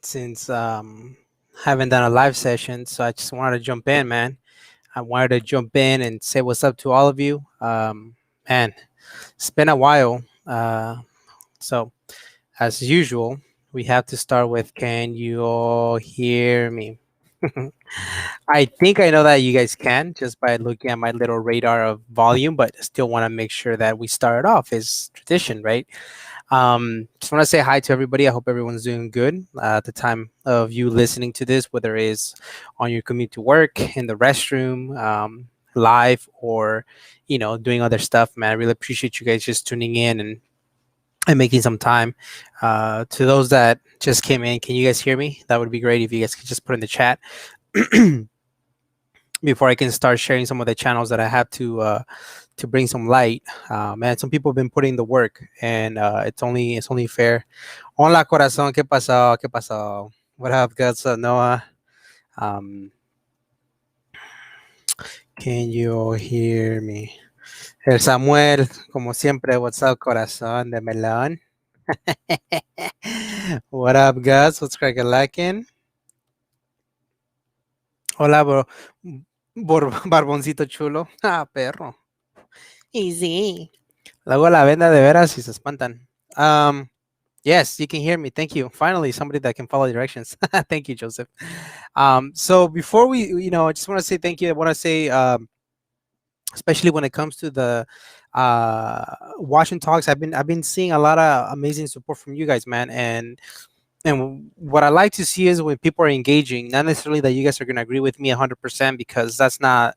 since haven't done a live session, so I just wanted to jump in, man. I wanted to jump in and say what's up to all of you. Man, it's been a while. So as usual, we have to start with, can you all hear me? I think I know that you guys can just by looking at my little radar of volume, but still want to make sure that we start off as tradition, right? Just want to say hi to everybody. I hope everyone's doing good at the time of you listening to this, whether it is on your commute to work, in the restroom, live, or doing other stuff. Man, I really appreciate you guys just tuning in and making some time. To those that just came in, can you guys hear me? That would be great if you guys could just put in the chat before I can start sharing some of the channels that I have to bring some light. Man, some people have been putting the work, and it's only fair. Hola, corazón, ¿qué pasó? ¿Qué pasó? What up, guys? Noah. Um, can you hear me? El Samuel, como siempre, what's up, corazón de melón? What up, guys? What's cracking lacking? Hola, barboncito chulo. Ah, perro. Easy. Luego la venda de veras y se espantan. Yes, you can hear me. Thank you. Finally, somebody that can follow directions. Thank you, Joseph. So before I just want to say thank you. I want to say, especially when it comes to the watching talks, I've been seeing a lot of amazing support from you guys, man. And what I like to see is when people are engaging, not necessarily that you guys are going to agree with me 100%, because that's not,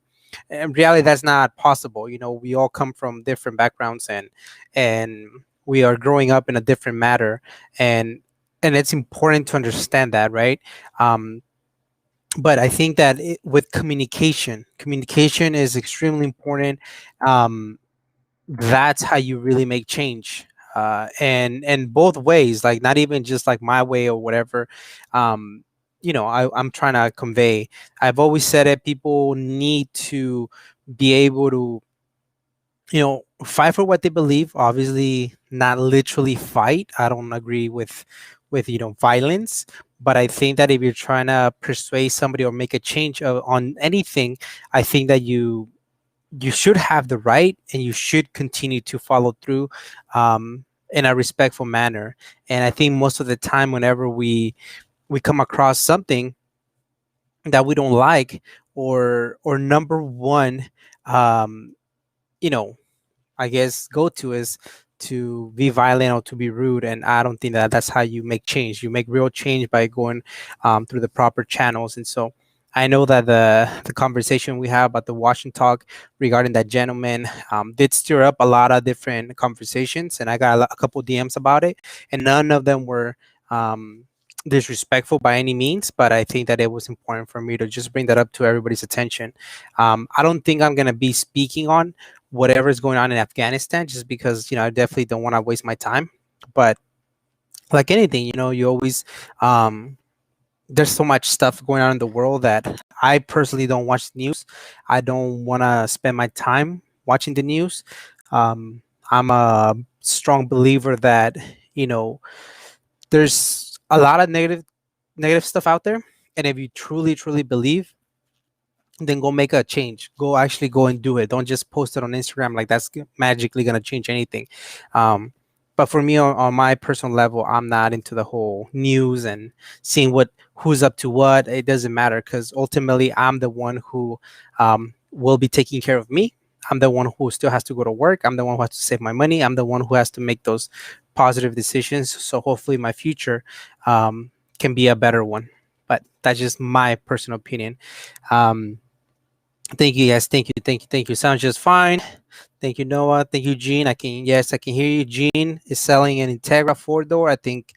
in reality, that's not possible. We all come from different backgrounds, and we are growing up in a different matter, and it's important to understand that, right? um, but I think that with communication is extremely important. um, that's how you really make change, and both ways, like not even just like my way or whatever. I'm trying to convey, I've always said it, people need to be able to fight for what they believe. Obviously not literally fight. I don't agree with violence, but I think that if you're trying to persuade somebody or make a change on anything, I think that you should have the right, and you should continue to follow through, in a respectful manner. And I think most of the time, whenever we come across something that we don't like, or number one, um, you know, I guess go to is to be violent or to be rude. And I don't think that that's how you make change. You make real change by going through the proper channels. And so I know that the conversation we have about the Washington talk regarding that gentleman did stir up a lot of different conversations, and I got a couple DMs about it, and none of them were um, disrespectful by any means. But I think that it was important for me to just bring that up to everybody's attention. I don't think I'm gonna be speaking on whatever is going on in Afghanistan, just because I definitely don't want to waste my time. But like anything, you always there's so much stuff going on in the world that I personally don't watch the news. I don't want to spend my time watching the news. I'm a strong believer that you know there's a lot of negative stuff out there, and if you truly believe, then go make a change. Go actually go and do it. Don't just post it on Instagram like that's magically gonna change anything. Um, but for me, on my personal level, I'm not into the whole news and seeing who's up to what. It doesn't matter, because ultimately, I'm the one who will be taking care of me. I'm the one who still has to go to work. I'm the one who has to save my money. I'm the one who has to make those positive decisions. So hopefully, my future can be a better one. But that's just my personal opinion. Um, Thank you, guys. Thank you. Sounds just fine. Thank you, Noah. Thank you, Gene. I can hear you. Gene is selling an Integra 4-door. I think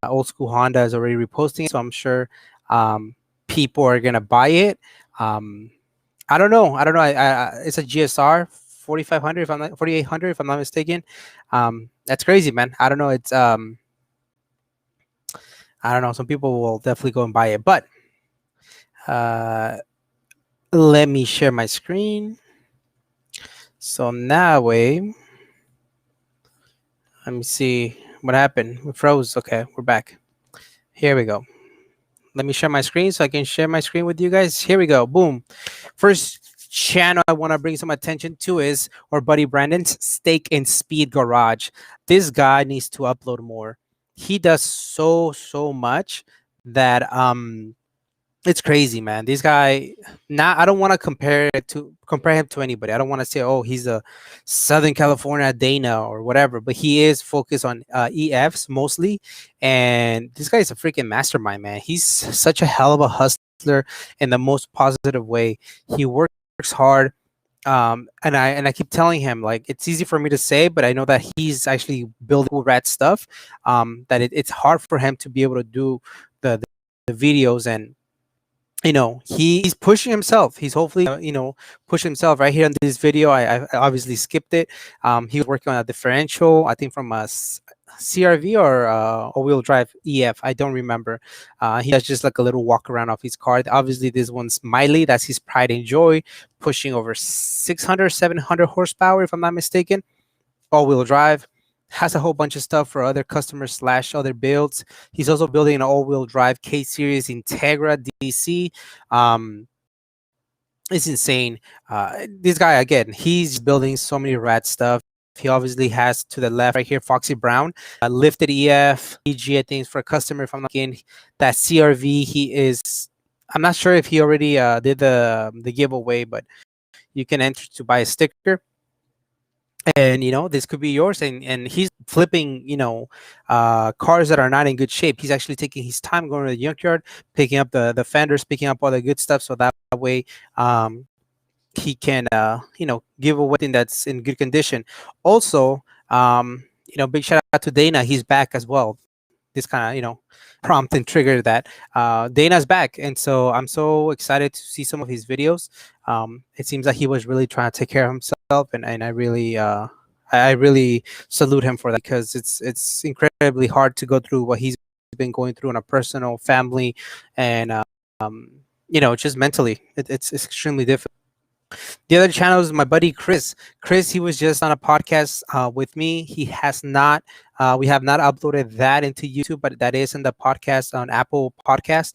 old school Honda is already reposting it, so I'm sure people are gonna buy it. Um, I don't know. It's a GSR 4500, if I'm not 4800, if I'm not mistaken. That's crazy, man. I don't know. I don't know. Some people will definitely go and buy it, but uh, let me share my screen. So now, way, let me see what happened. We froze. Okay, we're back. Here we go. Let me share my screen so I can share my screen with you guys. Here we go. Boom. First channel I want to bring some attention to is our buddy Brandon's Steak and Speed Garage. This guy needs to upload more. He does so much that it's crazy, man. This guy, not I don't want to compare him to anybody. I don't want to say, oh, he's a Southern California Dana or whatever, but he is focused on EFs mostly. And this guy is a freaking mastermind, man. He's such a hell of a hustler in the most positive way. He works hard. And I keep telling him, like, it's easy for me to say, but I know that he's actually building cool rat stuff. That it's hard for him to be able to do the videos, and he's pushing himself. He's hopefully pushing himself right here in this video. I obviously skipped it. He was working on a differential, I think from a CRV or all-wheel drive EF, I don't remember. He does just like a little walk around of his car. Obviously this one's Miley, that's his pride and joy, pushing over 600 700 horsepower if I'm not mistaken, all-wheel drive. Has a whole bunch of stuff for other customers slash other builds. He's also building an all-wheel drive K series Integra DC. Um, it's insane. This guy again, he's building so many rad stuff. He obviously has to the left right here, Foxy Brown, lifted EF, EG, I think, for a customer. If I'm not mistaken, that CRV, he is. I'm not sure if he already did the giveaway, but you can enter to buy a sticker, and this could be yours. And he's flipping cars that are not in good shape. He's actually taking his time going to the junkyard, picking up the fenders, picking up all the good stuff, so that way he can give away something that's in good condition. Also, big shout out to Dana, he's back as well. This kind of prompt and trigger that Dana's back, and so I'm so excited to see some of his videos. It seems like he was really trying to take care of himself, and I really salute him for that, because it's incredibly hard to go through what he's been going through in a personal, family, and just mentally. It's extremely difficult. The other channel is my buddy Chris. Chris, he was just on a podcast with me. He has not, we have not uploaded that into YouTube, but that is in the podcast on Apple Podcast.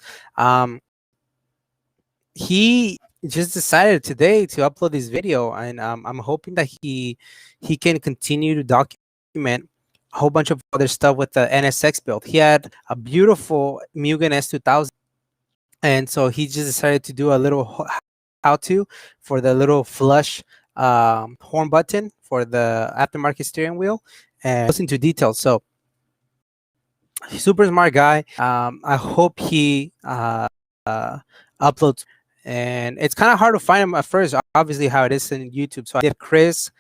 He just decided today to upload this video, and I'm hoping that he can continue to document a whole bunch of other stuff with the NSX build. He had a beautiful Mugen S2000, and so he just decided to do a little how to for the little flush horn button for the aftermarket steering wheel, and goes into details. So super smart guy. I hope he uploads. And it's kind of hard to find him at first, obviously, how it is in YouTube. So I did Chris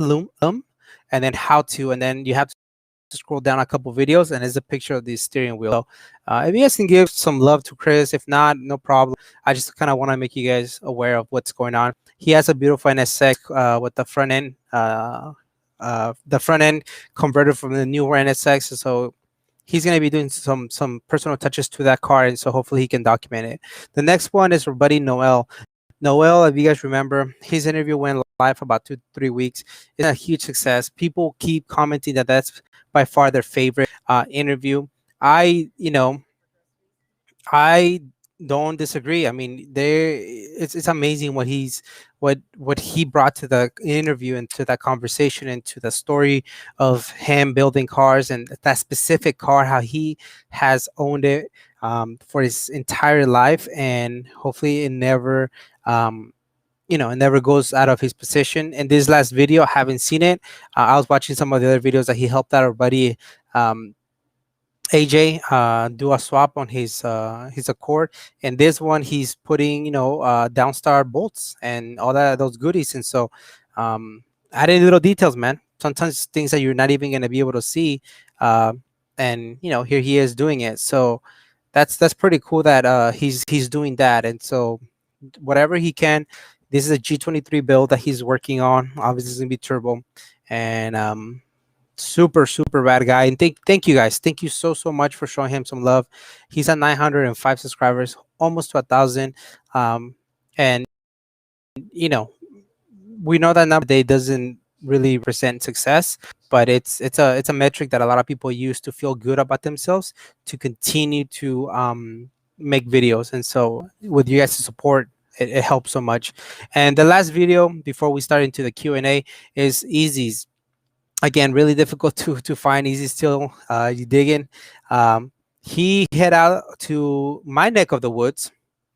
Loom, and then how to, and then you have to scroll down a couple videos, and there's a picture of the steering wheel. So if you guys can give some love to Chris, if not, no problem. I just kind of want to make you guys aware of what's going on. He has a beautiful NSX with the front end converted from the newer NSX. So he's going to be doing some personal touches to that car, and so hopefully he can document it. The next one is our buddy Noel. Noel, if you guys remember, his interview went live for about 2-3 weeks. It's a huge success. People keep commenting that that's by far their favorite interview. I don't disagree. I mean, it's amazing what he brought to the interview and to that conversation and to the story of him building cars, and that specific car, how he has owned it for his entire life, and hopefully it never it never goes out of his position. In this last video, I haven't seen it. I was watching some of the other videos that he helped out our buddy AJ do a swap on his Accord, and this one he's putting downstar bolts and all those goodies, and so adding little details, man. Sometimes things that you're not even going to be able to see, and here he is doing it. So that's pretty cool that he's doing that, and so whatever he can. This is a G23 build that he's working on. Obviously, it's gonna be turbo, and super rad guy. And thank you guys, thank you so much for showing him some love. He's at 905 subscribers, almost to 1,000. And we know that nowadays doesn't really represent success, but it's a metric that a lot of people use to feel good about themselves, to continue to make videos. And so with you guys' support, it helps so much. And the last video before we start into the Q&A is Easy's. Again, really difficult to find. Easy still, you digging. He head out to my neck of the woods.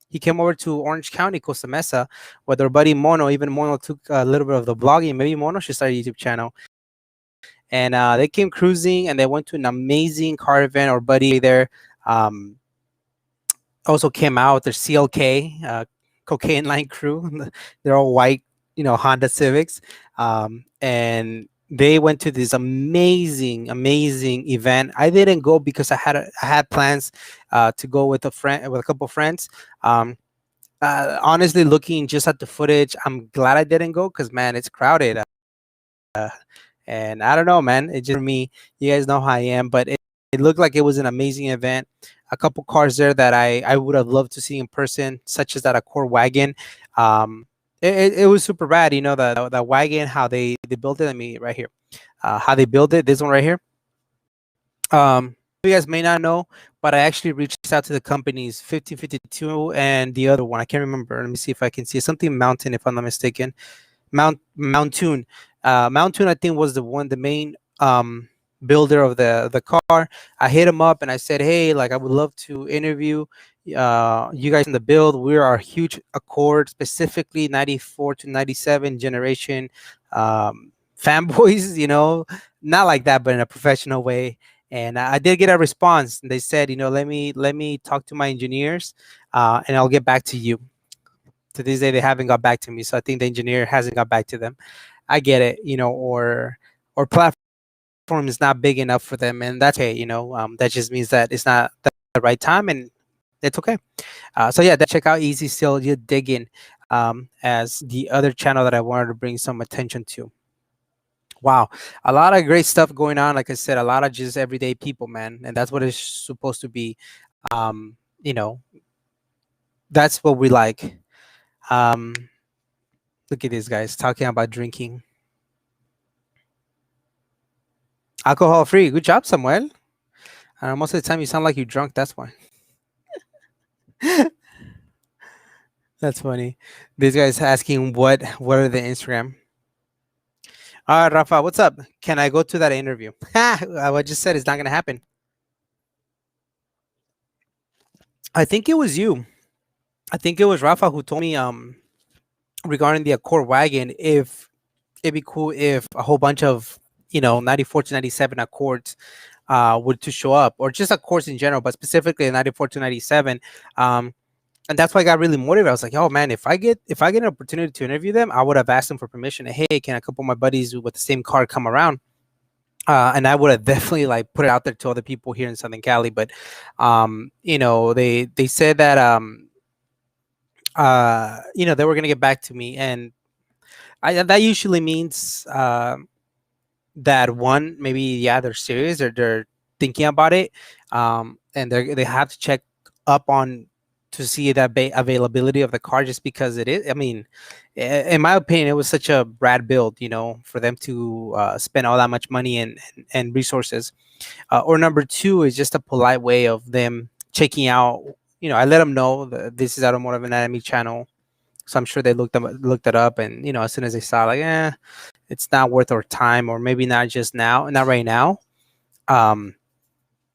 He came over to Orange County, Costa Mesa, with our buddy Mono. Even Mono took a little bit of the blogging. Maybe Mono should start a YouTube channel. And they came cruising, and they went to an amazing car event. Our buddy there um, also came out with their CLK, cocaine line crew. They're all white, Honda Civics, and they went to this amazing event. I didn't go because I had plans to go with a couple of friends. Honestly, looking just at the footage, I'm glad I didn't go because, man, it's crowded. Uh, and I don't know, man. It just, for me, you guys know how I am, but it looked like it was an amazing event. A couple cars there that I would have loved to see in person, such as that Accord Wagon. It was super rad, the Wagon, how they built it. I mean, right here, how they built it. This one right here. You guys may not know, but I actually reached out to the companies 1552 and the other one. I can't remember. Let me see if I can see something Mountain, if I'm not mistaken. Mountoon. Mountoon, I think, was the main builder of the car. I hit him up and I said, hey, like, I would love to interview you guys in the build. We are a huge Accord, specifically 94 to 97 generation fanboys, not like that, but in a professional way. And I did get a response. They said, let me talk to my engineers, and I'll get back to you. To this day, they haven't got back to me, so I think the engineer hasn't got back to them. I get it, or platform is not big enough for them, and that's okay. That just means that it's not the right time, and it's okay. So yeah, check out Easy Still You Digging as the other channel that I wanted to bring some attention to. Wow, a lot of great stuff going on. Like I said, a lot of just everyday people, man, and that's what it's supposed to be. Um, you know, that's what we like. Um, Look at these guys talking about drinking. Alcohol free. Good job, Samuel. Most of the time you sound like you're drunk. That's why. That's funny. This guy's asking what are the Instagram. Rafa, what's up? Can I go to that interview? I just said it's not gonna happen. I think it was you. I think it was Rafa who told me regarding the Accord Wagon, if it'd be cool if a whole bunch of 94 to 97 Accords would to show up, or just Accords in general, but specifically 94 to 97. And that's why I got really motivated. I was like, oh man, if I get an opportunity to interview them, I would have asked them for permission. Hey, can a couple of my buddies with the same car come around? And I would have definitely like put it out there to other people here in Southern Cali. But they said that they were gonna get back to me, and that usually means that one, maybe, yeah, they're serious, or they're thinking about it, and they have to check up on to see that availability of the car, just because it is, I mean, in my opinion, it was such a rad build, for them to spend all that much money and resources. Or number two is just a polite way of them checking out. I let them know that this is Automotive Anatomy channel, so I'm sure they looked it up, and as soon as they saw, like, it's not worth our time, or maybe not just now, not right now.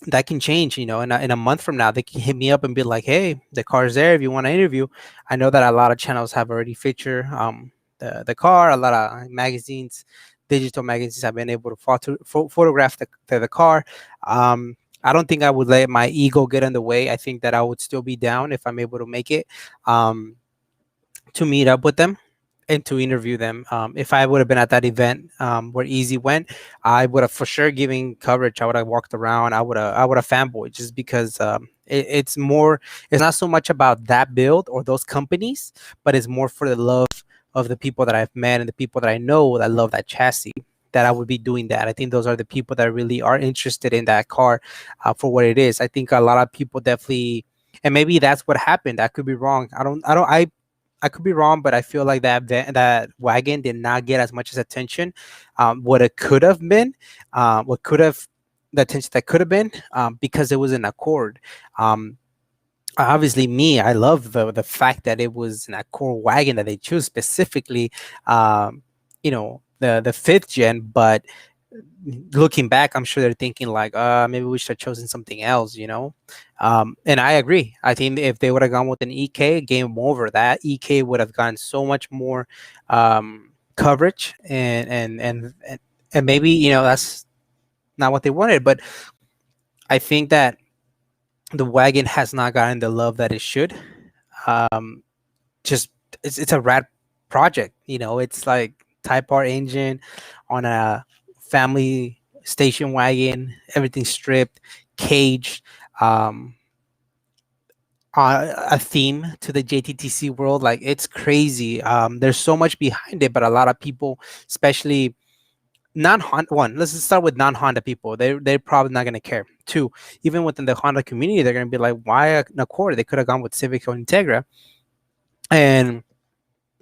That can change, in a month from now. They can hit me up and be like, hey, the car's there if you want to interview. I know that a lot of channels have already featured the car. A lot of magazines, digital magazines, have been able to photograph the car. I don't think I would let my ego get in the way. I think that I would still be down if I'm able to make it, to meet up with them and to interview them. If I would have been at that event where Easy went, I would have for sure given coverage. I would have walked around. I would have fanboyed, just because it's not so much about that build or those companies, but it's more for the love of the people that I've met and the people that I know that love that chassis, that I would be doing that. I think those are the people that really are interested in that car for what it is. I think a lot of people definitely, and maybe that's what happened. I could be wrong. I could be wrong, but I feel like that wagon did not get as much as attention. What it could have been, what could have the attention that could have been, because it was an Accord. Um, Obviously, me, I love the fact that it was an Accord wagon that they chose specifically. The fifth gen, but looking back, I'm sure they're thinking like, maybe we should have chosen something else, And I agree. I think if they would have gone with an EK, game over. That EK would have gotten so much more coverage, and maybe that's not what they wanted. But I think that the wagon has not gotten the love that it should. Um, just it's a rad project. It's like Type R engine on a family station wagon, everything stripped, caged, um, a theme to the JTTC world. Like, it's crazy. There's so much behind it, but a lot of people, especially non-Honda, one, let's just start with non-Honda people. They're probably not gonna care. Two, even within the Honda community, they're gonna be like, why an Accord? They could have gone with Civic or Integra. And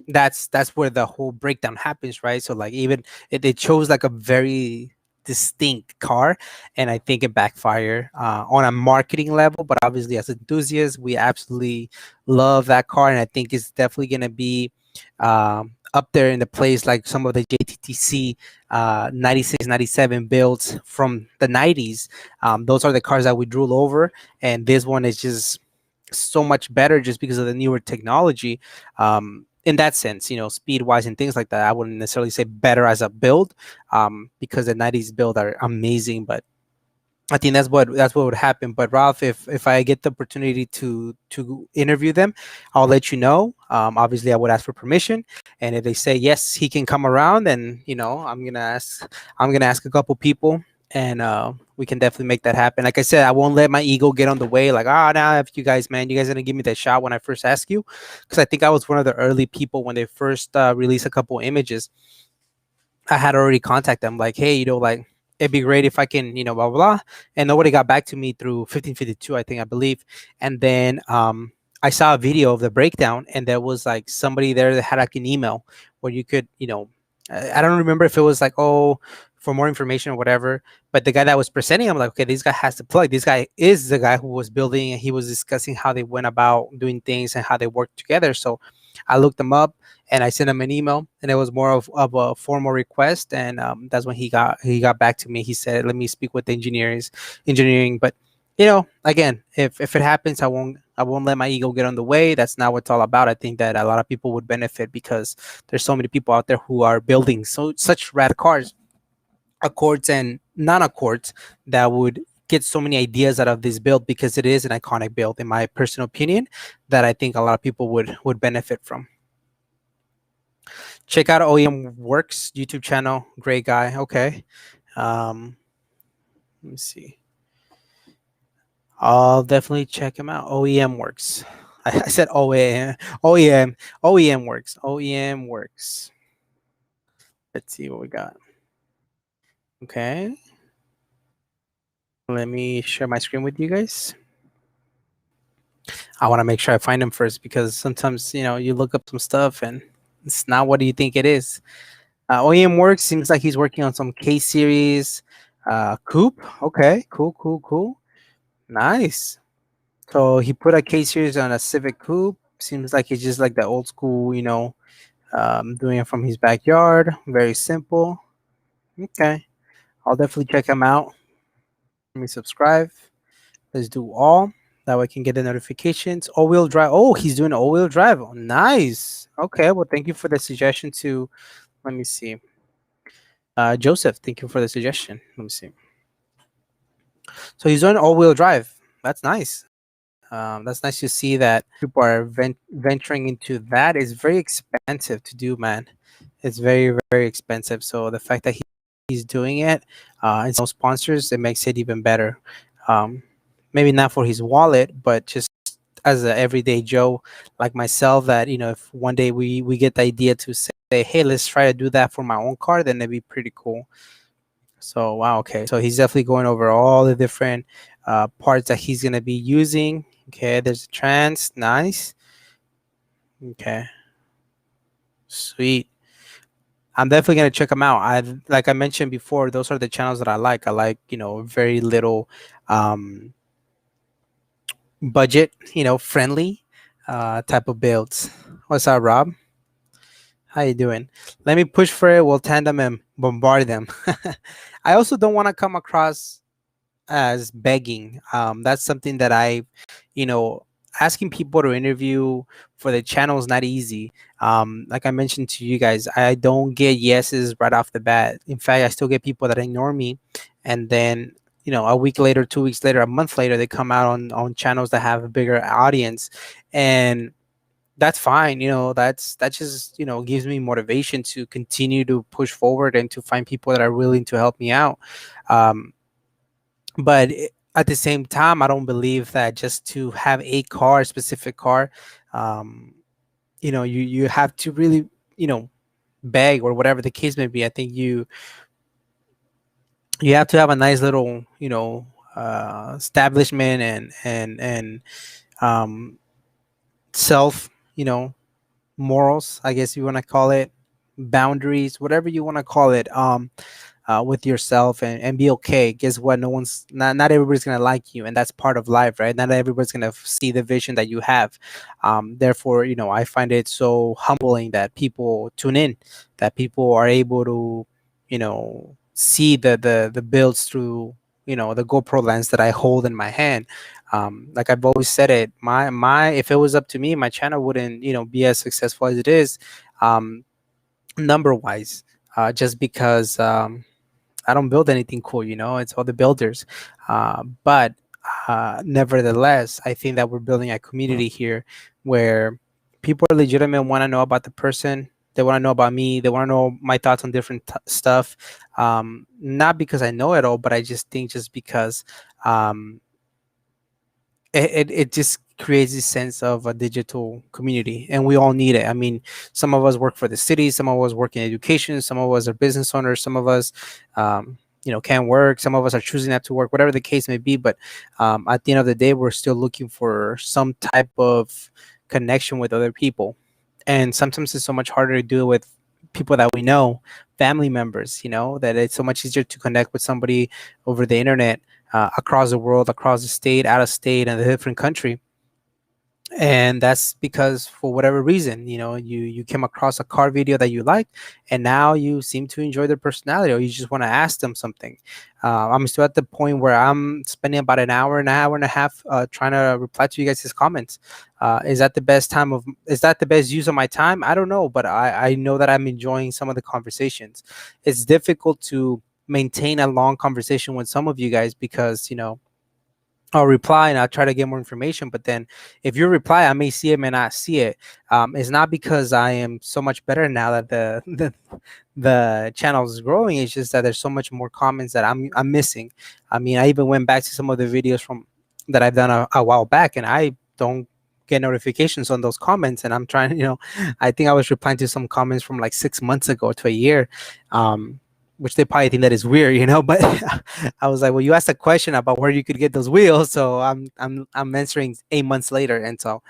that's where the whole breakdown happens, right? So like, even they chose like a very distinct car, and I think it backfired on a marketing level. But obviously, as enthusiasts, we absolutely love that car, and I think it's definitely going to be up there in the place like some of the JTTC 96, 97 builds from the 90s. Those are the cars that we drool over, and this one is just so much better just because of the newer technology. In that sense, speed wise and things like that, I wouldn't necessarily say better as a build, because the 90s build are amazing. But I think that's what would happen. But Ralph, if I get the opportunity to interview them, I'll let you know. Obviously, I would ask for permission, and if they say yes, he can come around, then I'm gonna ask a couple people, and we can definitely make that happen. Like I said, I won't let my ego get on the way. Like, now if you guys, man, you guys gonna give me that shot when I first ask you, because I think I was one of the early people when they first released a couple images. I had already contacted them like, hey, like, it'd be great if I can, blah, blah, blah. And nobody got back to me through 1552, I believe. And then I saw a video of the breakdown, and there was like somebody there that had like an email where you could, I don't remember if it was like, oh, for more information or whatever. But the guy that was presenting, I'm like, okay, this guy has to plug. This guy is the guy who was building, and he was discussing how they went about doing things and how they worked together. So I looked them up, and I sent him an email, and it was more of a formal request. And that's when he got back to me. He said, "Let me speak with the engineering." But again, if it happens, I won't let my ego get on the way. That's not what it's all about. I think that a lot of people would benefit because there's so many people out there who are building such rad cars, Accords and non-Accords, that would get so many ideas out of this build, because it is an iconic build, in my personal opinion, that I think a lot of people would benefit from. Check out OEM Works YouTube channel. Great guy. Okay. Let me see. I'll definitely check him out. OEM Works. I said OEM. OEM Works. OEM Works. Let's see what we got. Okay. Let me share my screen with you guys. I want to make sure I find him first, because sometimes, you look up some stuff and it's not what you think it is. OEM Works seems like he's working on some K series coupe. Okay, cool. Nice. So he put a K series on a Civic coupe. Seems like he's just like the old school, doing it from his backyard. Very simple. Okay, I'll definitely check him out. Let me subscribe. Let's do all. That way I can get the notifications. All-wheel drive. Oh, he's doing all-wheel drive. Oh, nice. Okay, well, thank you for the suggestion to, let me see. Joseph, thank you for the suggestion. Let me see. So he's doing all-wheel drive. That's nice. That's nice to see that people are venturing into that. Is very expensive to do, man. It's very, very expensive. So the fact that he's doing it, and no sponsors, it makes it even better. Maybe not for his wallet, but just as an everyday Joe like myself, that if one day we get the idea to say, hey, let's try to do that for my own car, then it'd be pretty cool. So wow, okay. So he's definitely going over all the different parts that he's gonna be using. Okay, there's a trans, nice. Okay, Sweet. I'm definitely gonna check them out. I like I mentioned before, those are the channels that I like. I like, very little um budget, friendly type of builds. What's up, Rob? How you doing? Let me push for it. We'll tandem and bombard them. I also don't want to come across as begging. That's something that you know, asking people to interview for the channel is not easy. Like I mentioned to you guys, I don't get yeses right off the bat. In fact, I still get people that ignore me, and then a week later, 2 weeks later, a month later, they come out on channels that have a bigger audience, and that's fine. That just gives me motivation to continue to push forward and to find people that are willing to help me out. Um, but at the same time, I don't believe that just to have a car, a specific car, um, you have to really you know beg or whatever the case may be. I think you have to have a nice little establishment and um, self morals, I guess you want to call it, boundaries, whatever you want to call it. With yourself and be okay. Guess what? Not everybody's gonna like you, and that's part of life, right? Not everybody's gonna see the vision that you have. Therefore, I find it so humbling that people tune in, that people are able to, see the builds through, the GoPro lens that I hold in my hand. Like I've always said it, my if it was up to me, my channel wouldn't, be as successful as it is, number wise, just because. I don't build anything cool, it's all the builders. But nevertheless, I think that we're building a community here where people are legitimate, want to know about the person. They want to know about me. They want to know my thoughts on different stuff. Not because I know it all, but I just think just because um, it just creates this sense of a digital community, and we all need it. I mean, some of us work for the city, some of us work in education, some of us are business owners, some of us can't work, some of us are choosing not to work, whatever the case may be. But at the end of the day, we're still looking for some type of connection with other people, and sometimes it's so much harder to do it with people that we know, family members, that it's so much easier to connect with somebody over the internet, across the world, across the state, out of state, and a different country. And that's because for whatever reason, you came across a car video that you like, and now you seem to enjoy their personality, or you just want to ask them something. I'm still at the point where I'm spending about an hour and a half, trying to reply to you guys' comments. Is that the best use of my time? I don't know, but I know that I'm enjoying some of the conversations. It's difficult to maintain a long conversation with some of you guys because I'll reply and I'll try to get more information. But then if you reply, I may see it, may not see it. It's not because I am so much better now that the channel is growing. It's just that there's so much more comments that I'm missing. I mean, I even went back to some of the videos from that I've done a while back, and I don't get notifications on those comments. And I'm trying, I think I was replying to some comments from like 6 months ago to a year. Which they probably think that is weird, but I was like, well, you asked a question about where you could get those wheels, so I'm answering 8 months later. And so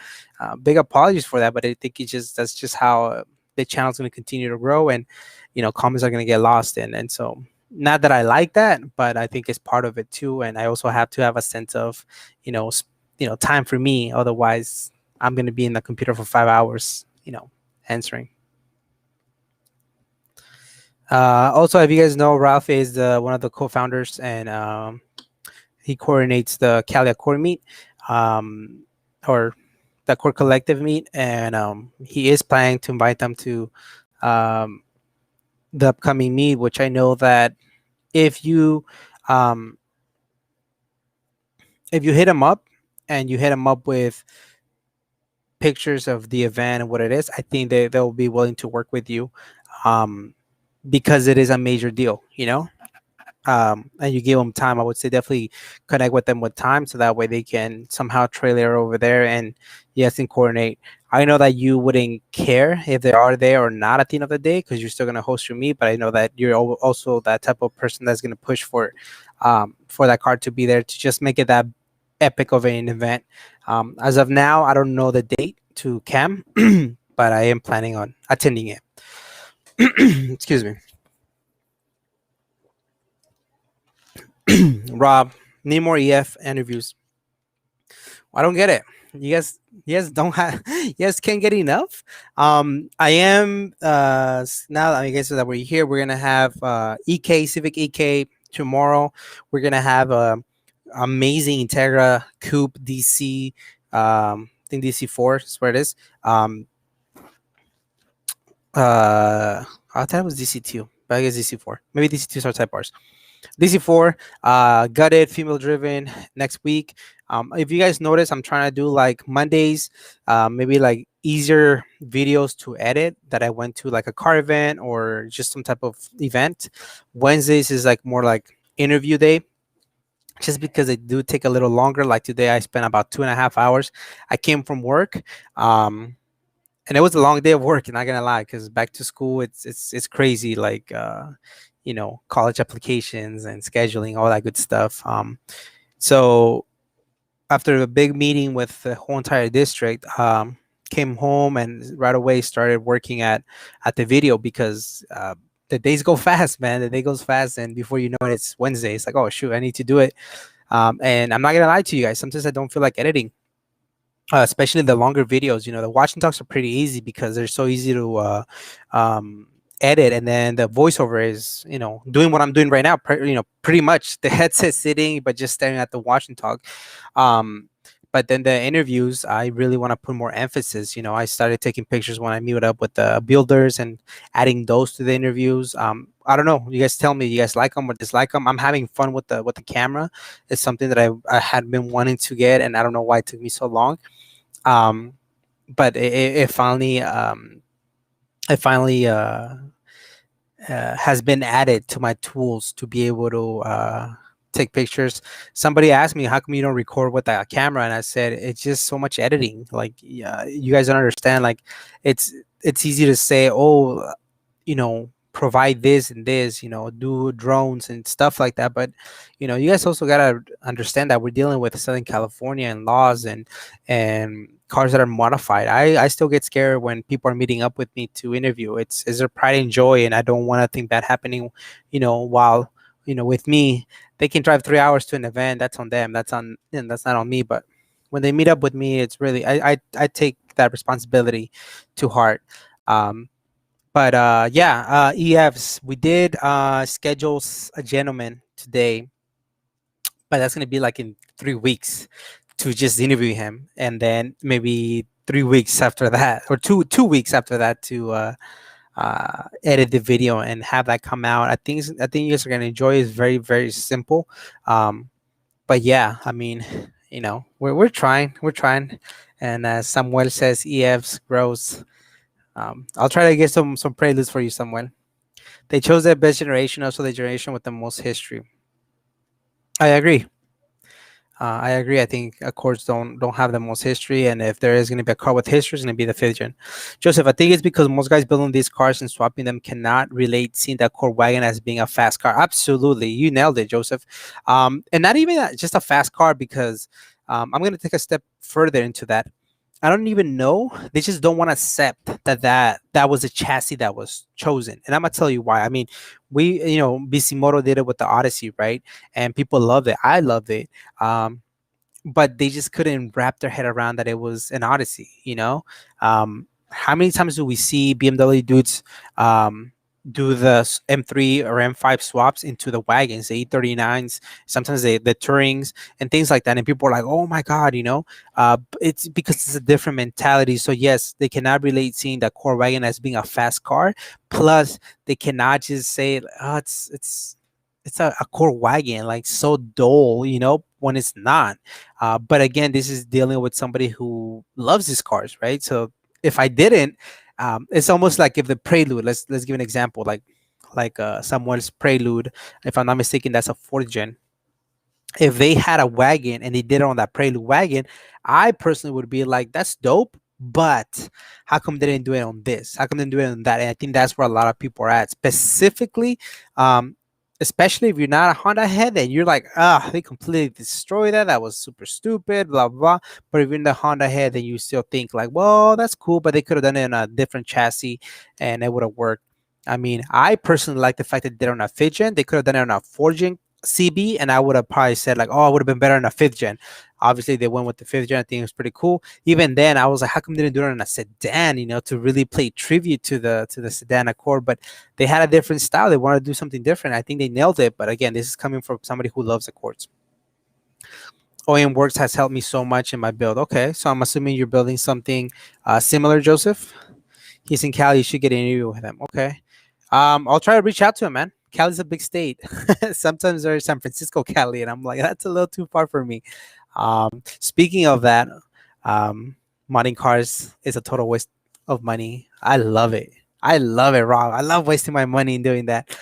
big apologies for that, but I think that's just how the channel's going to continue to grow, and comments are going to get lost in. And so, not that I like that, but I think it's part of it too. And I also have to have a sense of time for me, otherwise I'm going to be in the computer for 5 hours answering. Also, if you guys know, Ralph is one of the co-founders, and he coordinates the Cali Core Meet, or the Core Collective Meet, and he is planning to invite them to um, the upcoming meet, which I know that if um, you hit him up and you hit him up with pictures of the event and what it is, I think they'll be willing to work with you, because it is a major deal, and you give them time. I would say definitely connect with them with time, so that way they can somehow trailer over there and yes, and coordinate. I know that you wouldn't care if they are there or not at the end of the day, because you're still going to host your meet, but I know that you're also that type of person that's going to push for that card to be there, to just make it that epic of an event. As of now, I don't know the date to Cam. but I am planning on attending it. Excuse me. Rob, need more EF interviews. I don't get it. You guys don't have, you guys can't get enough. I am now. I guess that we're here. We're gonna have EK Civic EK tomorrow. We're gonna have a amazing Integra Coupe DC. I think DC4 is where it is. I thought it was DC2, but I guess DC4. Maybe DC2 are type bars. DC4, gutted, female driven next week. If you guys notice, I'm trying to do like Mondays, maybe like easier videos to edit that I went to like a car event or just some type of event. Wednesdays is like more like interview day, just because they do take a little longer. Like today, I spent about 2.5 hours. I came from work. And it was a long day of work, not gonna lie, because back to school, it's crazy. Like college applications and scheduling, all that good stuff. So after a big meeting with the whole entire district, came home and right away started working at the video, because the days go fast, man. The day goes fast, and before you know it, it's Wednesday. It's like, oh shoot, I need to do it. And I'm not gonna lie to you guys. Sometimes I don't feel like editing, especially the longer videos. The watching talks are pretty easy because they're so easy to edit, and then the voiceover is doing what I'm doing right now, pretty much the headset sitting but just staring at the watching talk. But then the interviews, I really want to put more emphasis. I started taking pictures when I meet up with the builders and adding those to the interviews. I don't know, you guys tell me, you guys like them or dislike them. I'm having fun with the camera. It's something that I had been wanting to get, and I don't know why it took me so long. But it finally has been added to my tools to be able to take pictures. Somebody asked me, how come you don't record with that camera? And I said, it's just so much editing. Like, yeah, you guys don't understand. Like, it's easy to say, oh, provide this and this, do drones and stuff like that. But, you guys also got to understand that we're dealing with Southern California and laws and cars that are modified. I still get scared when people are meeting up with me to interview. It's their pride and joy, and I don't want to think that happening, while, with me. They can drive 3 hours to an event. That's on them. That's not on me. But when they meet up with me, it's really, I take that responsibility to heart. But yeah, EFs, we did schedule a gentleman today, but that's gonna be like in 3 weeks to just interview him, and then maybe 3 weeks after that, or two weeks after that, to edit the video and have that come out. I think you guys are gonna enjoy it. It's very, very simple. But yeah, I mean, we're trying, and as Samuel says, EFs grows. I'll try to get some preludes for you, Samuel. They chose their best generation, also the generation with the most history. I agree. I agree. I think Accords don't have the most history, and if there is going to be a car with history, it's going to be the fifth gen. Joseph, I think it's because most guys building these cars and swapping them cannot relate seeing that Accord wagon as being a fast car. Absolutely, you nailed it, Joseph. And not even just a fast car, because I'm going to take a step further into that. I don't even know. They just don't want to accept that was a chassis that was chosen, and I'm gonna tell you why. I mean, Bisimoto did it with the Odyssey, right? And people loved it. I loved it. But they just couldn't wrap their head around that it was an Odyssey. How many times do we see BMW dudes do the M3 or M5 swaps into the wagons, the E39s, sometimes the Tourings and things like that, and people are like, "Oh my God," it's because it's a different mentality. So yes, they cannot relate seeing the core wagon as being a fast car. Plus, they cannot just say, "Oh, it's a core wagon, like so dull," when it's not. But again, this is dealing with somebody who loves these cars, right? So if I didn't, it's almost like if the Prelude, let's give an example, like Samuel's Prelude, if I'm not mistaken, that's a fourth gen. If they had a wagon and they did it on that Prelude wagon, I personally would be like, that's dope, but how come they didn't do it on this? How come they didn't do it on that? And I think that's where a lot of people are at. Specifically, especially if you're not a Honda head, then you're like, ah, they completely destroyed that. That was super stupid, blah, blah, blah. But if you're in the Honda head, then you still think like, well, that's cool, but they could have done it in a different chassis and it would have worked. I mean, I personally like the fact that they're on a fifth gen. They could have done it on a fourth gen CB, and I would have probably said like, oh, it would have been better on a fifth gen. Obviously, they went with the fifth gen. I think it was pretty cool. Even then, I was like, how come they didn't do it on a sedan? You know, to really play tribute to the sedan Accord. But they had a different style. They wanted to do something different. I think they nailed it. But again, this is coming from somebody who loves Accords. OEM Works has helped me so much in my build. Okay, so I'm assuming you're building something similar, Joseph. He's in Cali. You should get an interview with him. Okay. I'll try to reach out to him, man. Cali's a big state. Sometimes there's San Francisco, Cali, and I'm like, that's a little too far for me. Speaking of that, modding cars is a total waste of money. I love it. I love it, Rob. I love wasting my money in doing that.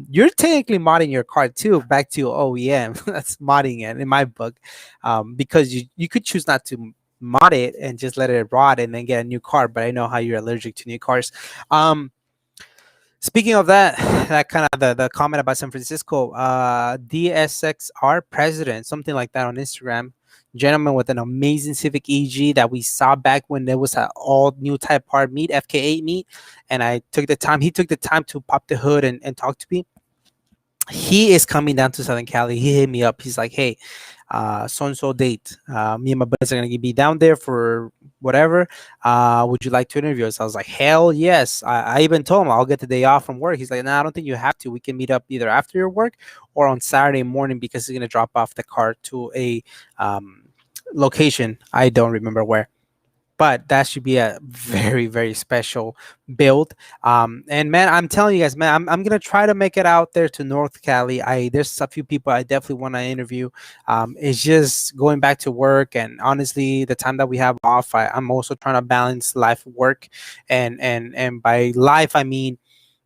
You're technically modding your car too, back to OEM. That's modding it in my book, because you could choose not to mod it and just let it rot and then get a new car. But I know how you're allergic to new cars. Um, Speaking of that, that kind of the comment about San Francisco, DSXR president, something like that on Instagram, gentleman with an amazing Civic EG that we saw back when there was an all new type part meet, FK8 meet, and he took the time to pop the hood and talk to me. He is coming down to Southern Cali. He hit me up. He's like, hey, so and so date. Me and my buddies are gonna be down there for whatever. Would you like to interview us? I was like, hell yes. I even told him I'll get the day off from work. He's like, nah, I don't think you have to. We can meet up either after your work or on Saturday morning because he's gonna drop off the car to a location. I don't remember where, but that should be a very very special build. And man, I'm telling you guys, man, I'm gonna try to make it out there to North Cali. I There's a few people I definitely want to interview. It's just going back to work, and honestly the time that we have off, I'm also trying to balance life, work, and by life I mean,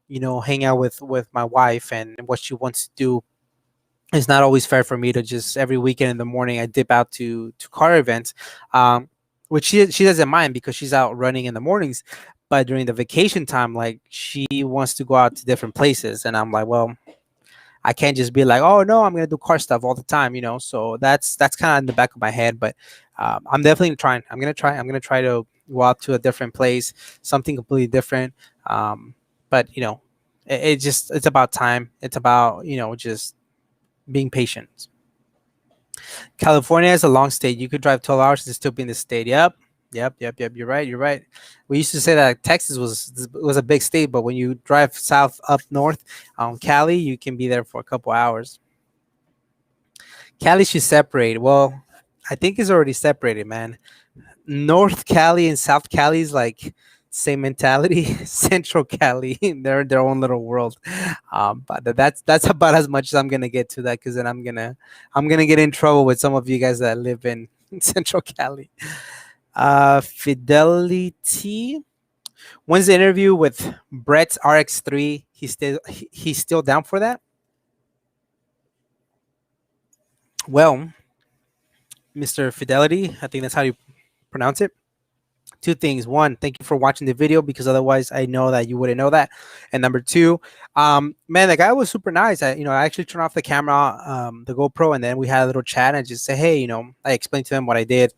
you know, hang out with my wife and what she wants to do. It's not always fair for me to just every weekend in the morning I dip out to car events, which she doesn't mind because she's out running in the mornings. But during the vacation time, like she wants to go out to different places, and I'm like, well, I can't just be like, oh no, I'm gonna do car stuff all the time, you know. So that's kind of in the back of my head, but I'm definitely trying. I'm gonna try. I'm gonna try to go out to a different place, something completely different. But you know, it's about time. It's about, you know, just being patient. California is a long state. You could drive 12 hours and still be in the state. Yep. Yep. You're right. You're right. We used to say that Texas was a big state, but when you drive south up north on Cali, you can be there for a couple hours. Cali should separate. Well, I think it's already separated, man. North Cali and South Cali is like same mentality. Central Cali, they're their own little world. But that's about as much as I'm gonna get to that, because then I'm gonna get in trouble with some of you guys that live in Central Cali. Fidelity. When's the interview with Brett's RX3? He's still down for that. Well, Mr. Fidelity, I think that's how you pronounce it. Two things: one, thank you for watching the video, because otherwise I know that you wouldn't know that. And number two, man, the guy was super nice. I actually turned off the camera, the GoPro, and then we had a little chat and just say, hey, I explained to him what I did.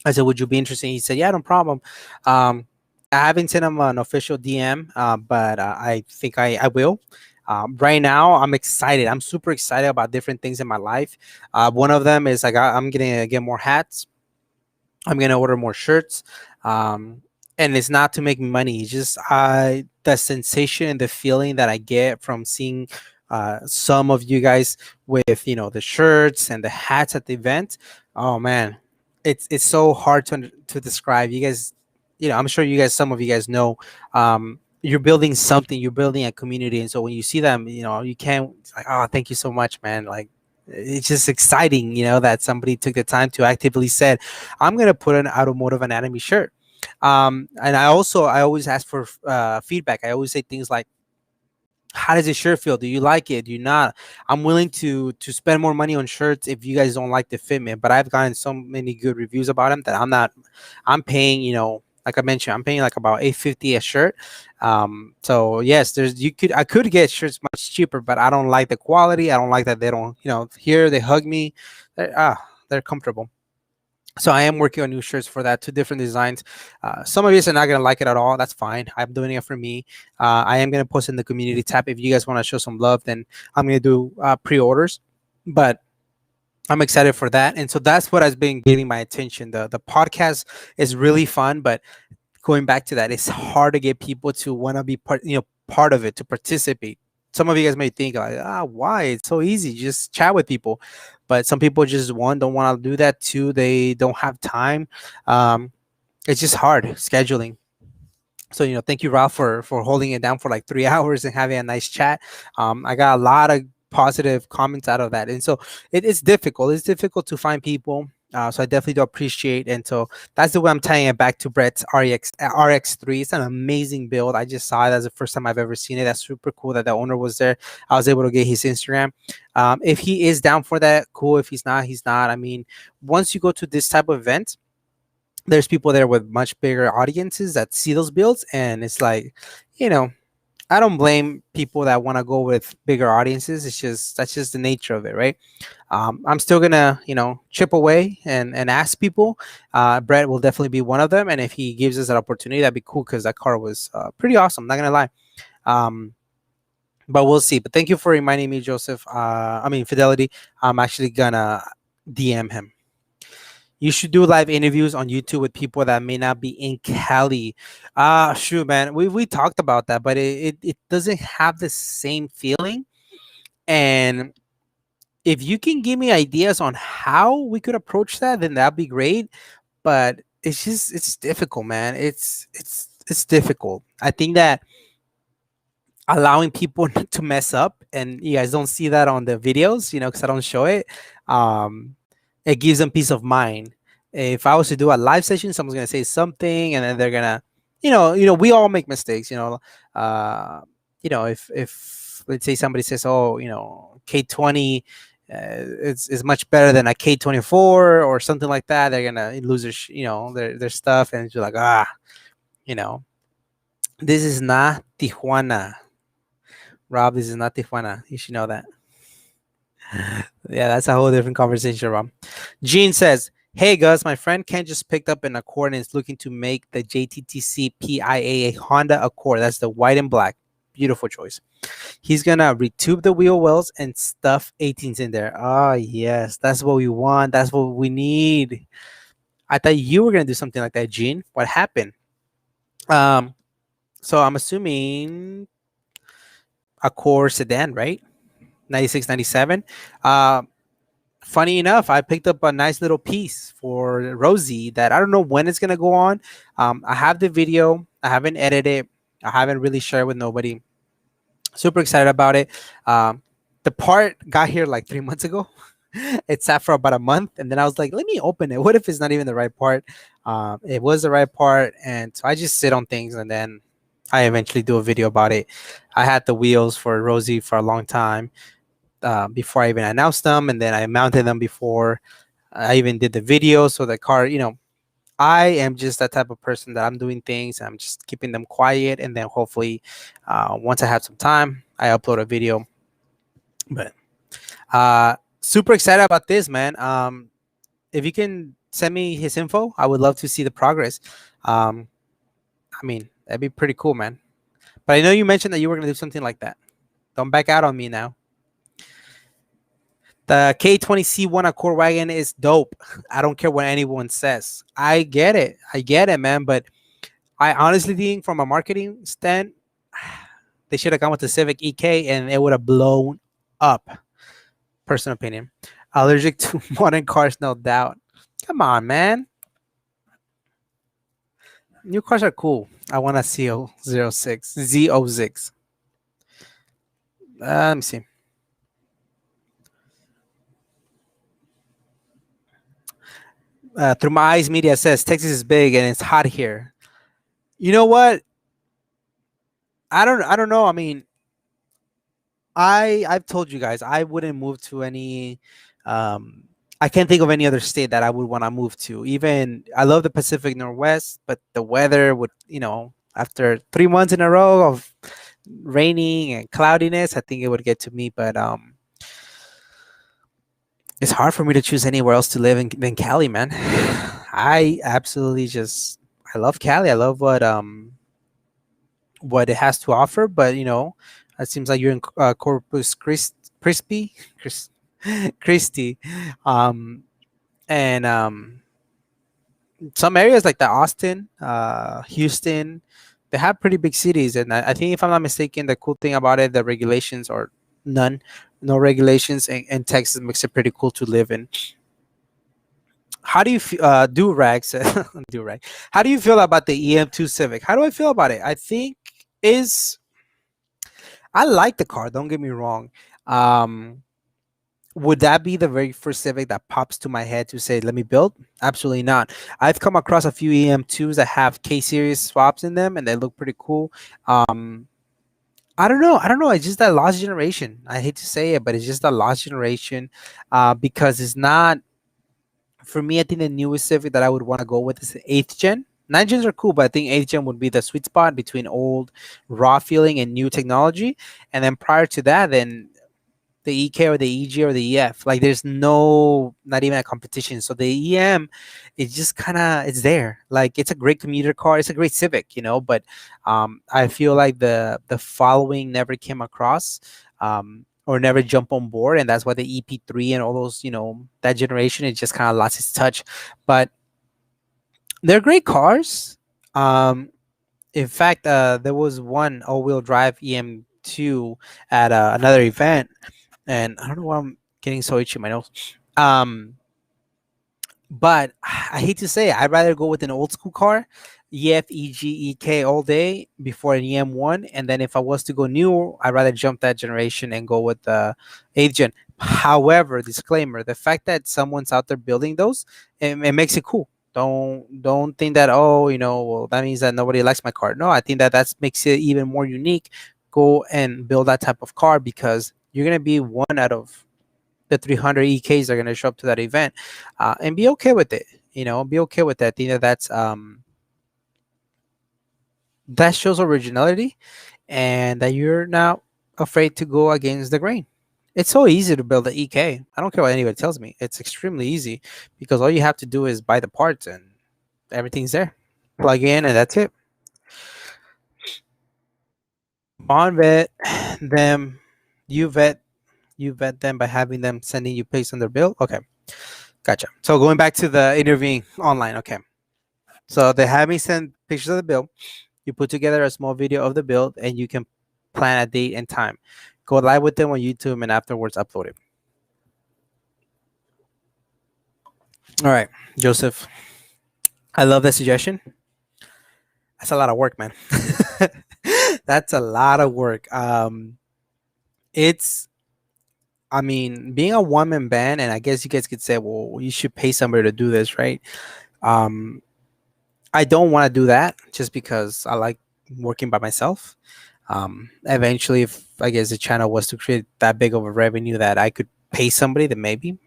I said, would you be interested? He said, yeah, no problem. I haven't sent him an official DM, but I think I will. Right now, I'm excited. I'm super excited about different things in my life. One of them is I'm gonna get more hats. I'm gonna order more shirts, and it's not to make me money. It's just the sensation and the feeling that I get from seeing some of you guys with the shirts and the hats at the event. Oh man, it's so hard to describe. You guys, I'm sure some of you guys know. You're building something. You're building a community, and so when you see them, you can't. It's like, oh, thank you so much, man. Like, it's just exciting, that somebody took the time to actively said, I'm going to put an Automotive Anatomy shirt. And I always ask for feedback. I always say things like, how does this shirt feel? Do you like it? Do you not? I'm willing to spend more money on shirts if you guys don't like the fitment, but I've gotten so many good reviews about them that I'm paying, a Like I mentioned, I'm paying like about 850 a shirt. So yes, I could get shirts much cheaper, but I don't like the quality. I don't like that they don't, here they hug me. They're comfortable. So I am working on new shirts for that, two different designs. Some of you are not gonna like it at all. That's fine. I'm doing it for me. I am gonna post in the community tab. If you guys want to show some love, then I'm gonna do pre-orders. But I'm excited for that, and so that's what has been getting my attention. The podcast is really fun, but going back to that, it's hard to get people to want to be part of it, to participate. Some of you guys may think like, why? It's so easy, just chat with people. But some people just don't want to do that. Two, they don't have time. Um, it's just hard scheduling. So thank you, Ralph, for holding it down for like 3 hours and having a nice chat. I got a lot of positive comments out of that, and so it's difficult. It's difficult to find people. So I definitely do appreciate, and so that's the way I'm tying it back to Brett's RX3. It's an amazing build. I just saw it. That's the first time I've ever seen it. That's super cool that the owner was there. I was able to get his Instagram. If he is down for that, cool. If he's not, he's not. I mean, once you go to this type of event, there's people there with much bigger audiences that see those builds, and it's like, you know I don't blame people that want to go with bigger audiences. That's just the nature of it, right? I'm still gonna chip away and ask people. Brett will definitely be one of them, and if he gives us an opportunity, that'd be cool because that car was pretty awesome, not gonna lie. um, but we'll see. But thank you for reminding me, Joseph. Fidelity. I'm actually gonna DM him. You should do live interviews on YouTube with people that may not be in Cali. Shoot, man. We talked about that, but it doesn't have the same feeling. And if you can give me ideas on how we could approach that, then that'd be great. But it's difficult, man. It's difficult. I think that allowing people to mess up, and you guys don't see that on the videos, because I don't show it. Um, it gives them peace of mind. If I was to do a live session, someone's gonna say something, and then they're gonna, we all make mistakes. If let's say somebody says, oh, K20 is much better than a K24 or something like that, they're gonna lose their stuff, and you're like, you know, this is not Tijuana, Rob. This is not Tijuana. You should know that. Yeah, that's a whole different conversation, Rob. Gene says, hey, Gus, my friend Ken just picked up an Accord and is looking to make the JTTC PIA a Honda Accord. That's the white and black. Beautiful choice. He's going to retube the wheel wells and stuff 18s in there. Oh, yes. That's what we want. That's what we need. I thought you were going to do something like that, Gene. What happened? So I'm assuming Accord sedan, right? 96, 97. Funny enough, I picked up a nice little piece for Rosie that I don't know when it's gonna go on. I have the video. I haven't edited it. I haven't really shared with nobody. Super excited about it. The part got here like 3 months ago. It sat for about a month, and then I was like, let me open it. What if it's not even the right part? It was the right part, and so I just sit on things, and then I eventually do a video about it. I had the wheels for Rosie for a long time. Before I even announced them, and then I mounted them before I even did the video. So the car, I am just that type of person that I'm doing things. I'm just keeping them quiet, and then hopefully, once I have some time, I upload a video. But super excited about this, man. If you can send me his info, I would love to see the progress. That'd be pretty cool, man. But I know you mentioned that you were gonna do something like that. Don't back out on me now. The K20 C1 Accord wagon is dope. I don't care what anyone says. I get it. Man. But I honestly think from a marketing stand, they should have gone with the Civic EK and it would have blown up. Personal opinion. Allergic to modern cars, no doubt. Come on, man. New cars are cool. I want a CO06. Z06. Let me see. Through my eyes media says Texas is big and it's hot here. You know what? I don't know. I've told you guys I wouldn't move to any I can't think of any other state that I would want to move to. Even I love the Pacific Northwest, but the weather would, after 3 months in a row of raining and cloudiness, I think it would get to me. But it's hard for me to choose anywhere else to live than Cali, man. I absolutely just I love Cali. I love what it has to offer, but it seems like you're in Corpus Christi, Christi, um, and some areas like the Austin, Houston, they have pretty big cities, and I think if I'm not mistaken, the cool thing about it, the regulations or none, no regulations, and Texas makes it pretty cool to live in. How do you do rags do rag? How do you feel about the EM2 Civic? How do I feel about it? I think is I like the car. Don't get me wrong. Um, would that be the very first Civic that pops to my head to say, let me build? Absolutely not. I've come across a few EM2s that have K series swaps in them and they look pretty cool. Um, I don't know. I don't know. It's just that lost generation. I hate to say it, but it's just a lost generation because it's not, for me, I think the newest Civic that I would want to go with is the 8th gen. 9 gens are cool, but I think 8th gen would be the sweet spot between old, raw feeling and new technology. And then prior to that, then the EK or the EG or the EF. Like there's not even a competition. So the EM, it's just kind of it's there. Like it's a great commuter car. It's a great Civic, but I feel like the following never came across. Or never jump on board, and that's why the EP3 and all those, that generation, it just kind of lost its touch. But they're great cars. In fact, there was one all-wheel drive EM2 at another event, and I don't know why I'm getting so itchy in my nose. But I hate to say it, I'd rather go with an old school car, EF, EG, EK all day before an EM1. And then if I was to go new, I'd rather jump that generation and go with the 8th gen. However, disclaimer: the fact that someone's out there building those, it makes it cool. Don't think that, oh, well, that means that nobody likes my car. No, I think that makes it even more unique. Go and build that type of car because you're gonna be one out of the 300 EKs that are going to show up to that event, and be okay with it. Be okay with that. I think that shows originality, and that you're not afraid to go against the grain. It's so easy to build an EK. I don't care what anybody tells me. It's extremely easy because all you have to do is buy the parts and everything's there. Plug in and that's it. On vet them, you vet you vet them by having them sending you pics on their bill. Okay, gotcha. So going back to the interviewing online. Okay, so they have me send pictures of the bill. You put together a small video of the build, and you can plan a date and time. Go live with them on YouTube, and afterwards upload it. All right, Joseph. I love that suggestion. That's a lot of work, man. That's a lot of work. It's I mean, being a one man band, and I guess you guys could say, well, you should pay somebody to do this, right? Um, I don't want to do that just because I like working by myself. Eventually, if I guess the channel was to create that big of a revenue that I could pay somebody, then maybe.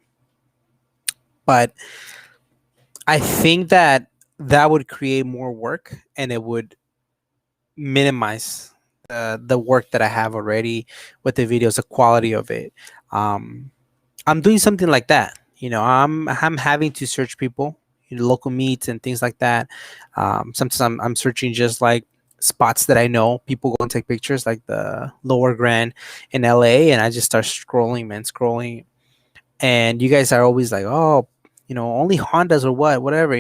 But I think that that would create more work and it would minimize the work that I have already with the videos, the quality of it. I'm doing something like that. I'm having to search people, local meets and things like that. Sometimes I'm searching just like spots that I know people go and take pictures, like the Lower Grand in LA, and I just start scrolling, man, scrolling. And you guys are always like, oh, only Hondas or whatever.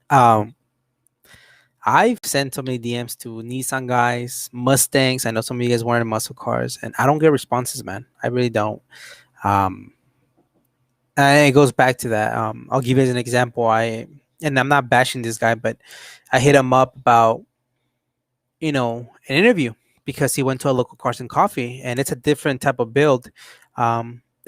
Um, I've sent so many DMs to Nissan guys, Mustangs. I know some of you guys wanted muscle cars, and I don't get responses, man. I really don't. Um, and it goes back to that. I'll give you as an example. And I'm not bashing this guy, but I hit him up about an interview because he went to a local Cars and Coffee, and it's a different type of build.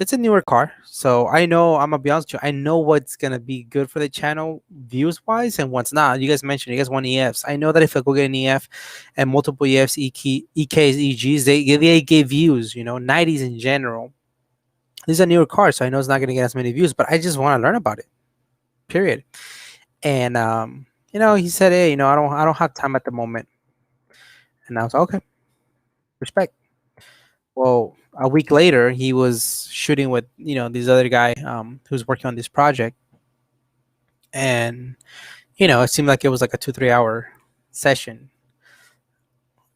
It's a newer car, so I know, I'm gonna be honest with you, I know what's gonna be good for the channel views wise and what's not. You guys mentioned you guys want EFs. I know that if I go get an EF and multiple EFs, EKs, EGs, they get views. 90s in general, This is a newer car, so I know it's not going to get as many views, but I just want to learn about it. Period. And he said, "Hey, I don't have time at the moment." And I was like, okay, respect. Well, a week later, he was shooting with this other guy who's working on this project, and it seemed like it was like a 2-3 hour session.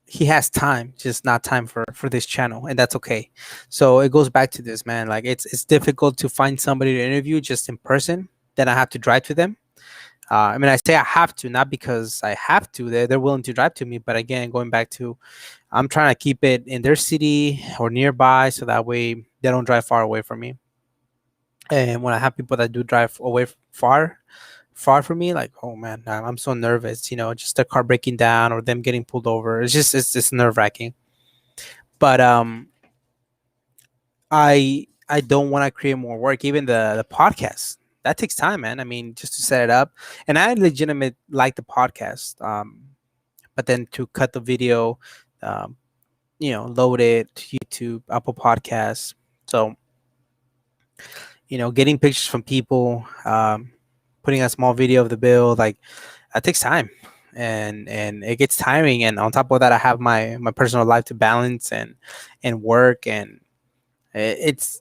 He has time, just not time for this channel, and that's okay. So it goes back to this, man. Like it's difficult to find somebody to interview just in person. Then I have to drive to them. I mean, I say I have to, not because I have to. They're willing to drive to me, but again, going back to, I'm trying to keep it in their city or nearby, so that way they don't drive far away from me. And when I have people that do drive away far from me, like, oh man, I'm so nervous. Just the car breaking down or them getting pulled over. It's just nerve wracking. But I don't want to create more work. Even the podcast, that takes time, man. I mean, just to set it up, and I legitimate like the podcast. But then to cut the video, um, load it to YouTube, Apple Podcasts. So getting pictures from people, putting a small video of the build, like that takes time, and it gets tiring. And on top of that, I have my personal life to balance and work, and it's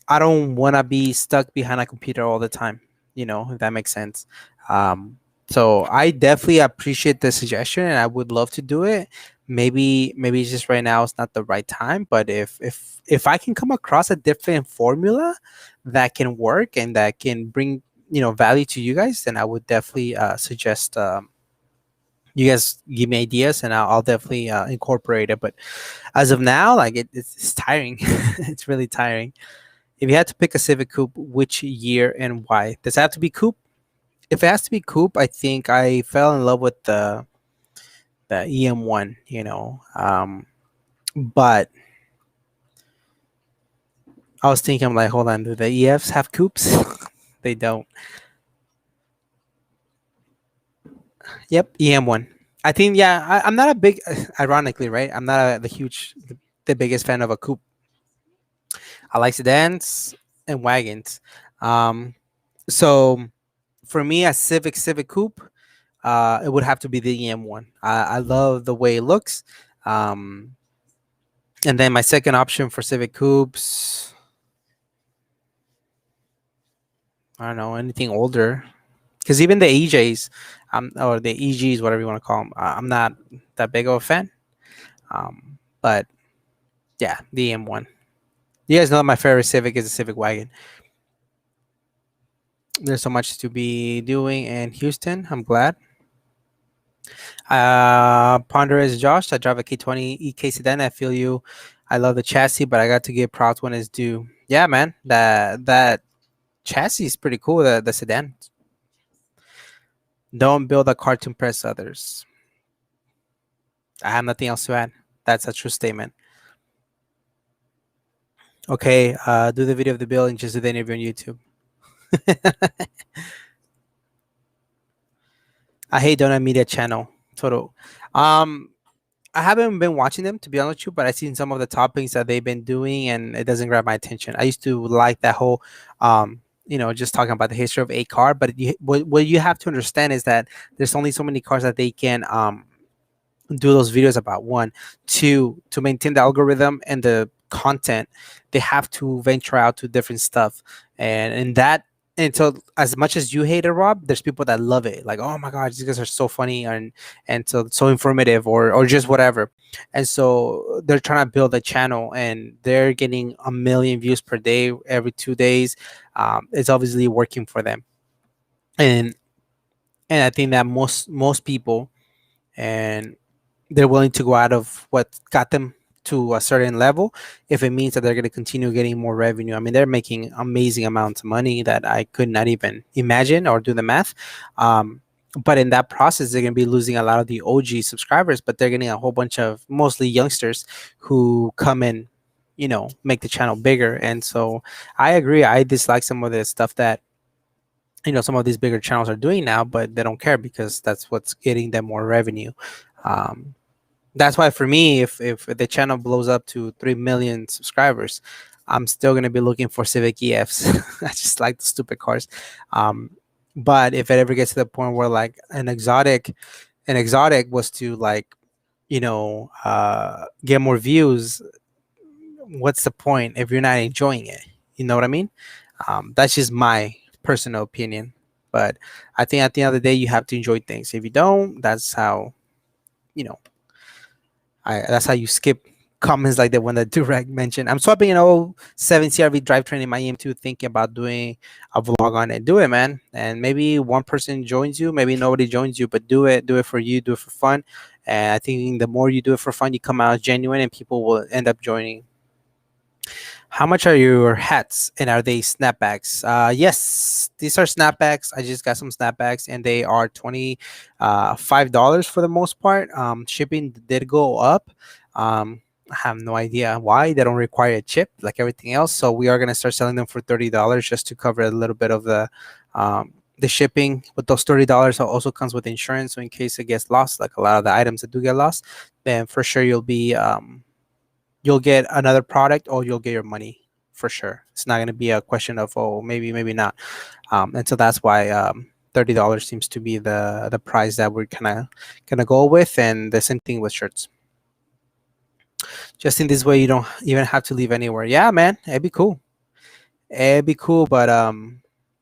I don't want to be stuck behind a computer all the time, if that makes sense. Um, so I definitely appreciate the suggestion, and I would love to do it. Maybe it's just right now it's not the right time, but if I can come across a different formula that can work and that can bring value to you guys, then I would definitely suggest you guys give me ideas, and I'll definitely incorporate it. But as of now, like it's tiring. It's really tiring. If you had to pick a Civic Coupe, which year and why? Does it have to be coupe? If it has to be coupe, I think I fell in love with the EM1. But I was thinking, I'm like, hold on, do the EFs have coupes? They don't. Yep, EM1. I think, yeah. I'm not a big, ironically, right? I'm not the biggest fan of a coupe. I like sedans and wagons. Um, so for me, a Civic Coupe, it would have to be the EM1. I love the way it looks. Um, and then my second option for Civic Coupes, I don't know, anything older. Because even the EJs, or the EGs, whatever you want to call them, I'm not that big of a fan. But yeah, the EM1. You guys know my favorite Civic is a Civic Wagon. There's so much to be doing in Houston. I'm glad. Ponderous Josh, I drive a K20 EK sedan. I feel you. I love the chassis, but I got to give props when it's due. Yeah, man, that chassis is pretty cool. The sedan. Don't build a car to impress others. I have nothing else to add. That's a true statement. Okay, do the video of the build and just do the interview on YouTube. I hate Donut Media Channel. Total. I haven't been watching them, to be honest with you, but I've seen some of the toppings that they've been doing, and it doesn't grab my attention. I used to like that whole, just talking about the history of a car. But what you have to understand is that there's only so many cars that they can do those videos about. One, two, to maintain the algorithm and the content, they have to venture out to different stuff, and that. And so, as much as you hate it, Rob, there's people that love it. Like, oh my god, these guys are so funny and so informative, or just whatever. And so they're trying to build a channel, and they're getting 1 million views per day every 2 days. It's obviously working for them, and I think that most people, and they're willing to go out of what got them to a certain level if it means that they're going to continue getting more revenue. I mean, they're making amazing amounts of money that I could not even imagine or do the math. But in that process, they're going to be losing a lot of the OG subscribers, but they're getting a whole bunch of mostly youngsters who come in, make the channel bigger. And so I agree. I dislike some of the stuff that some of these bigger channels are doing now, but they don't care because that's what's getting them more revenue. um, that's why for me, if the channel blows up to 3 million subscribers, I'm still gonna be looking for Civic EFs. I just like the stupid cars. Um, but if it ever gets to the point where like an exotic was to like, get more views, what's the point if you're not enjoying it? You know what I mean? That's just my personal opinion. But I think at the end of the day, you have to enjoy things. If you don't, that's how, you know, that's how you skip comments like the one that Direct mentioned. I'm swapping an old 7 CRV drivetrain in my EM2, thinking about doing a vlog on it. Do it, man. And maybe one person joins you, maybe nobody joins you, but do it. Do it for you. Do it for fun. And I think the more you do it for fun, you come out genuine, and people will end up joining. How much are your hats, and are they snapbacks? Yes, these are snapbacks. I just got some snapbacks, and they are $25 for the most part. Shipping did go up. I have no idea why. They don't require a chip like everything else, so we are gonna start selling them for $30 just to cover a little bit of the shipping. But those $30 also comes with insurance, so in case it gets lost, like a lot of the items that do get lost, then for sure you'll get another product, or you'll get your money for sure. It's not going to be a question of, oh, maybe not. And so that's why $30 seems to be the price that we're kind of gonna go with. And the same thing with shirts. Just in this way, you don't even have to leave anywhere. Yeah, man, it'd be cool. It'd be cool, but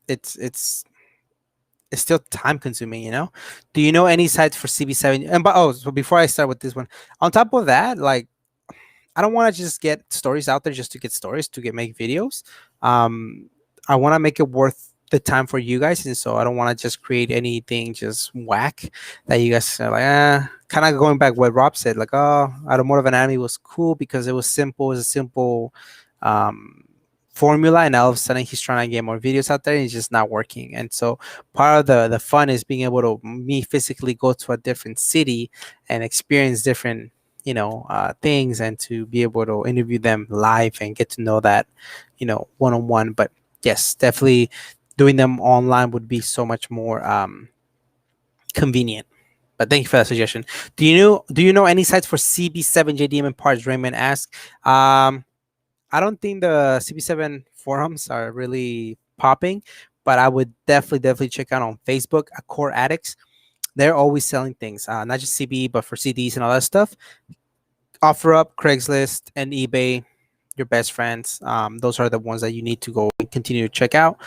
it's it's it's still time consuming. Do you know any sites for CB7? And but oh, so before I start with this one, on top of that, like, I don't want to just get stories out there just to get stories to get make videos. Um, I want to make it worth the time for you guys, and so I don't want to just create anything just whack that you guys are like, kind of going back what Rob said, like, oh, Automotive Anatomy was cool because it was simple, it was a simple um, formula, and all of a sudden he's trying to get more videos out there, and it's just not working. And so part of the fun is being able to me physically go to a different city and experience different things, and to be able to interview them live and get to know that one on one. But yes, definitely doing them online would be so much more convenient. But thank you for that suggestion. Do you know any sites for CB7 JDM and parts? Raymond asked. I don't think the CB7 forums are really popping, but I would definitely check out on Facebook at Core Addicts. They're always selling things, not just CB, but for CDs and all that stuff. OfferUp, Craigslist, and eBay, your best friends. Those are the ones that you need to go and continue to check out,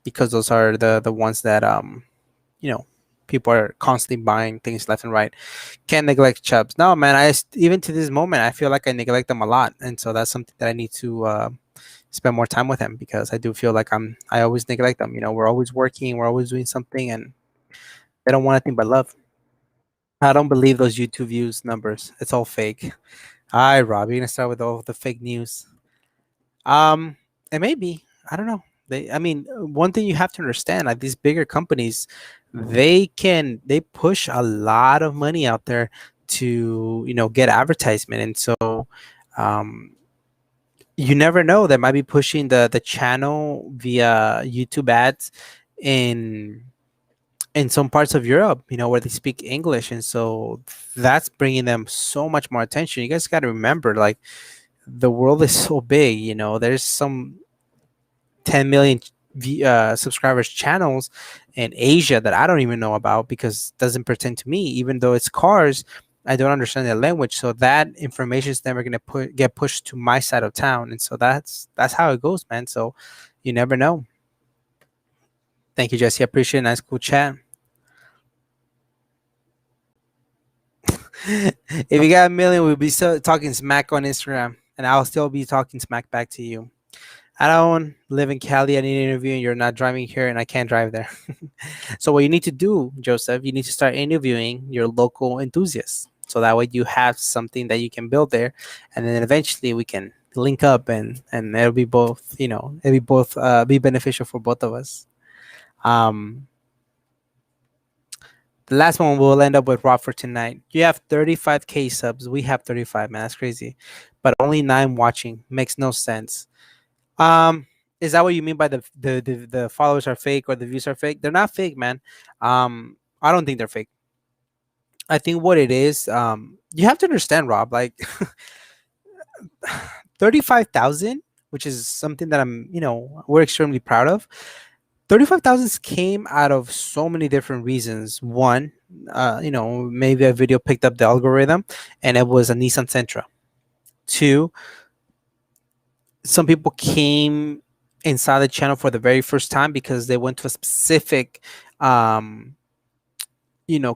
because those are the ones that you know people are constantly buying things left and right. Can't neglect Chubbs. No, man. Even to this moment, I feel like I neglect them a lot, and so that's something that I need to spend more time with him, because I do feel like I always neglect them. We're always working, we're always doing something, and they don't want anything but love. I don't believe those YouTube views numbers. It's all fake. Hi, Rob. You're gonna start with all the fake news. Um, and maybe I don't know. I mean, one thing you have to understand, like these bigger companies, they push a lot of money out there to get advertisement, and so um, you never know. They might be pushing the channel via YouTube ads in some parts of Europe, where they speak English, and so that's bringing them so much more attention. You guys got to remember, like, the world is so big. There's some 10 million subscribers channels in Asia that I don't even know about, because it doesn't pertain to me. Even though it's cars, I don't understand their language, so that information is never going to get pushed to my side of town, and so that's how it goes, man. So you never know. Thank you, Jesse. I appreciate it. Nice, cool chat. If you got a million, we'll be still talking smack on Instagram, and I'll still be talking smack back to you. I don't live in Cali. I need an interview, and you're not driving here, and I can't drive there. So what you need to do, Joseph, you need to start interviewing your local enthusiasts, so that way you have something that you can build there, and then eventually we can link up, and it'll be both. It'll be both be beneficial for both of us. Um, The last one we'll end up with Rob for tonight. You have 35K subs. We have 35, man. That's crazy. But only 9 watching. Makes no sense. Is that what you mean by the followers are fake or the views are fake? They're not fake, man. I don't think they're fake. I think what it is, you have to understand, Rob, like 35,000 which is something that we're extremely proud of. 35,000 came out of so many different reasons. One, maybe a video picked up the algorithm and it was a Nissan Sentra. Two, some people came inside the channel for the very first time because they went to a specific um,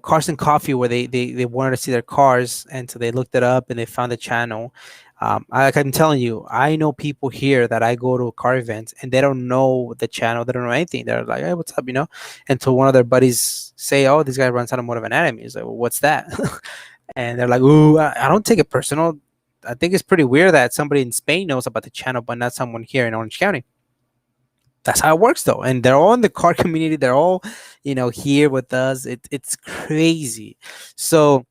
Cars and Coffee where they wanted to see their cars, and so they looked it up and they found the channel. Like I'm telling you, I know people here that I go to car events and they don't know the channel, they don't know anything. They're like, "Hey, what's up?" Until one of their buddies say, "Oh, this guy runs Automotive Anatomy." He's like, "Well, what's that?" And they're like, "Ooh, I don't take it personal. I think it's pretty weird that somebody in Spain knows about the channel, but not someone here in Orange County." That's how it works though, and they're all in the car community, they're all here with us. It's crazy. So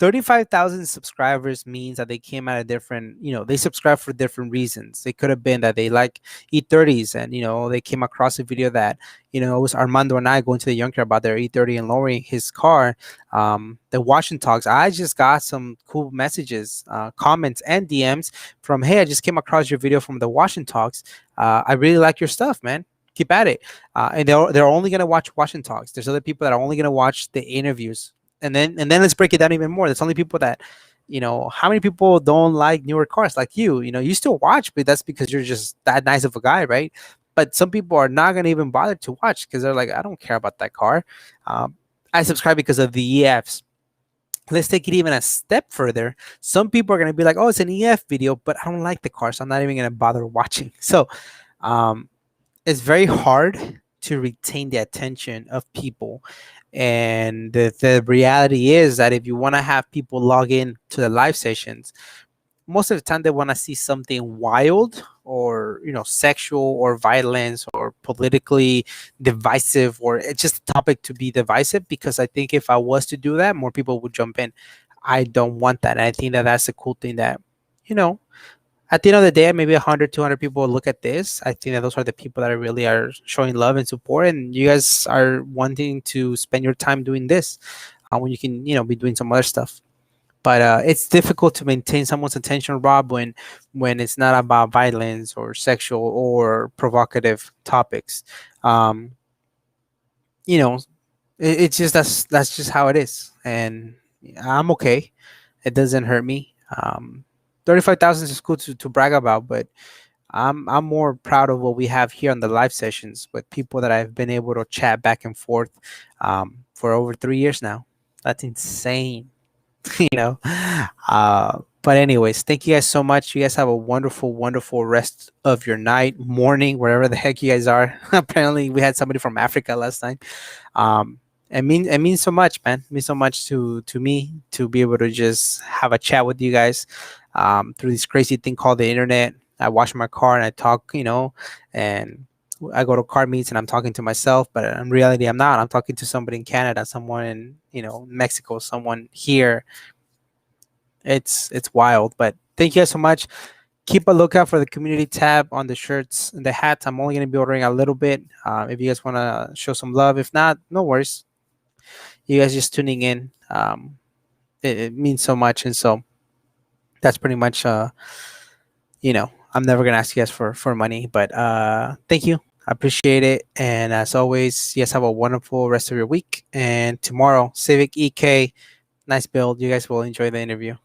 35,000 subscribers means that they came at a different, they subscribe for different reasons. It could have been that they like E30s and, they came across a video that, it was Armando and I going to the junkyard about their E30 and lowering his car. The Washington Talks, I just got some cool messages, comments, and DMs from, "Hey, I just came across your video from the Washington Talks. I really like your stuff, man. Keep at it." And they're only going to watch Washington Talks. There's other people that are only going to watch the interviews. And then let's break it down even more. There's only people that, how many people don't like newer cars like you? You still watch, but that's because you're just that nice of a guy, right? But some people are not going to even bother to watch because they're like, "I don't care about that car." I subscribe because of the EFs. Let's take it even a step further. Some people are going to be like, "Oh, it's an EF video, but I don't like the car, so I'm not even going to bother watching." So um, it's very hard to retain the attention of people. And the reality is that if you want to have people log in to the live sessions, most of the time they want to see something wild or sexual or violence or politically divisive, or it's just a topic to be divisive, because I think if I was to do that, more people would jump in. I don't want that. And I think that that's a cool thing that you know at the end of the day, maybe 100, 200 people will look at this. I think that those are the people that really are showing love and support, and you guys are wanting to spend your time doing this when you can, be doing some other stuff. But it's difficult to maintain someone's attention, Rob, when it's not about violence or sexual or provocative topics. Um, you know, it's just that's just how it is, and I'm okay. It doesn't hurt me. 35,000 is cool to brag about, but I'm more proud of what we have here on the live sessions with people that I've been able to chat back and forth for over 3 years now. That's insane, you know. But anyways, thank you guys so much. You guys have a wonderful, wonderful rest of your night, morning, wherever the heck you guys are. Apparently, we had somebody from Africa last time. It means so much, man. It means so much to me to be able to just have a chat with you guys through this crazy thing called the internet. I wash my car and I talk, and I go to car meets and I'm talking to myself, but in reality, I'm not. I'm talking to somebody in Canada, someone in Mexico, someone here. It's wild, but thank you guys so much. Keep a lookout for the community tab on the shirts and the hats. I'm only going to be ordering a little bit. If you guys want to show some love, if not, no worries. You guys just tuning in. It means so much, and so that's pretty much. I'm never gonna ask you guys for money, but thank you. I appreciate it, and as always, you guys have a wonderful rest of your week. And tomorrow, Civic EK, nice build. You guys will enjoy the interview.